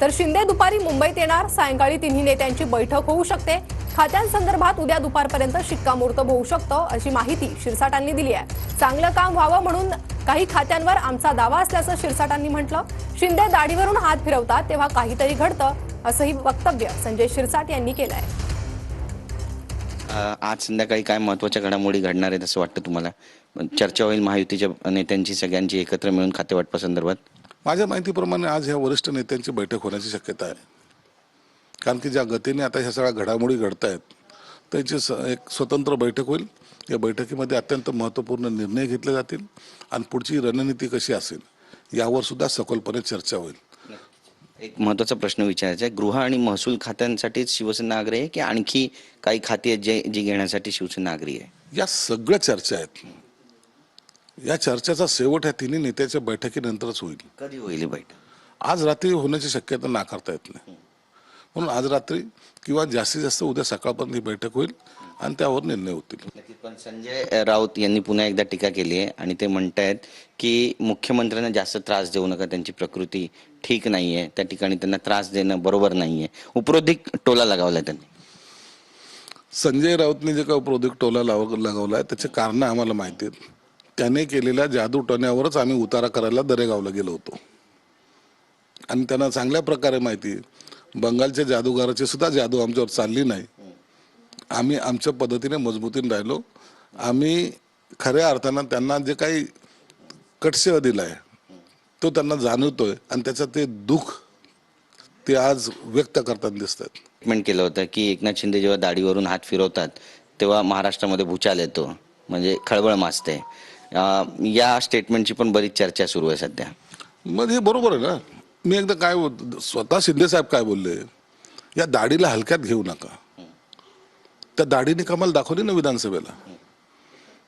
तर शिंदे दुपारी मुंबईत येणार। सायंकाळी तिन्ही नेत्यांची बैठक होऊ शकते। खात्यांसंदर्भात उद्या दुपारपर्यंत शिक्कामोर्तब होऊ शकतं अशी माहिती शिरसाटांनी दिली आहे। चांगलं काम व्हावं म्हणून काही खात्यांवर आमचा दावा असल्याचं शिरसाटांनी म्हटलं। शिंदे दाढीवरून हात फिरवतात तेव्हा काहीतरी घडतं असंही वक्तव्य संजय शिरसाट यांनी केलं आहे। आज संध्याकाळी काय महत्त्वाच्या घडामोडी घडणार आहेत असं वाटतं तुम्हाला? चर्चा होईल महायुतीच्या नेत्यांची सगळ्यांची एकत्र मिळून खातेवाटपासंदर्भात? माझ्या माहितीप्रमाणे आज ह्या वरिष्ठ नेत्यांची बैठक होण्याची शक्यता आहे, कारण की ज्या गतीने आता ह्या सगळ्या घडामोडी घडत आहेत त्यांची एक स्वतंत्र बैठक होईल। या बैठकीमध्ये अत्यंत महत्त्वपूर्ण निर्णय घेतले जातील आणि पुढची रणनीती कशी असेल यावर सुद्धा सखोलपणे चर्चा होईल। एक महत्त्वाचा प्रश्न विचारायचा आहे, गृह आणि महसूल खात्यांसाठीच शिवसेना आग्रही आहे की आणखी काही खाती आहेत जी घेण्यासाठी शिवसेना आग्रही आहे? या सगळ्या चर्चा आहेत। या चर्चेचा शेवट ह्या तिन्ही नेत्याच्या बैठकीनंतरच होईल। कधी होईल ही बैठक? आज रात्री होण्याची शक्यता नाकारता येत नाही, म्हणून आज रात्री किंवा जास्तीत जास्त उद्या सकाळपर्यंत ही बैठक होईल आणि त्यावर निर्णय होतील। पण संजय राऊत यांनी पुन्हा एकदा टीका केली आहे आणि ते म्हणतायत की मुख्यमंत्र्यांना जास्त त्रास देऊ नका, त्यांची प्रकृती ठीक नाहीये, त्या ठिकाणी त्यांना त्रास देणं बरोबर नाहीये। उपरोधिक टोला लगावलाय त्यांनी। संजय राऊतने जे काही उपरोधिक टोला लगावलाय त्याचे कारण आम्हाला माहिती आहेत। त्याने केलेल्या जादूटोण्यावरच आम्ही उतारा करायला दरेगावला गेलो होतो आणि त्यांना चांगल्या प्रकारे माहिती आहे बंगालच्या जादूगाराची सुद्धा जादू आमच्यावर चालली नाही। आम्ही आमच्या पद्धतीने मजबूतीने राहिलो। आम्ही खऱ्या अर्थानं त्यांना जे काही कटसेवा दिलाय तो त्यांना जाणवतोय आणि त्याचं ते दुःख ते आज व्यक्त करताना दिसतात। स्टेटमेंट केलं होतं की एकनाथ शिंदे जेव्हा दाढीवरून हात फिरवतात तेव्हा महाराष्ट्रामध्ये भूचाल येतो, म्हणजे खळबळ माजते। या स्टेटमेंटची पण बरीच चर्चा सुरू आहे सध्या। मग हे बरोबर आहे ना। मी एकदा काय स्वतः शिंदे साहेब काय बोलले, या दाढीला हलक्यात घेऊ नका। त्या दाढीने कमाल दाखवली ना विधानसभेला।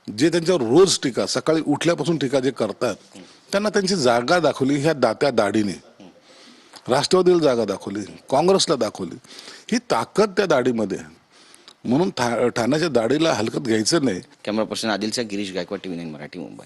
जे त्यांच्यावर रोज टीका सकाळी उठल्यापासून टीका जे करतात त्यांना त्यांची जागा दाखवली ह्या त्या दाढीने। राष्ट्रवादीला जागा दाखवली, काँग्रेसला दाखवली, ही ताकद त्या दाढीमध्ये। म्हणून ठाण्याच्या दाढीला हलकत घ्यायचं नाही। कॅमेरा पर्सन आदिलचा गिरीश गायकवाड, TV9 मराठी, मुंबई।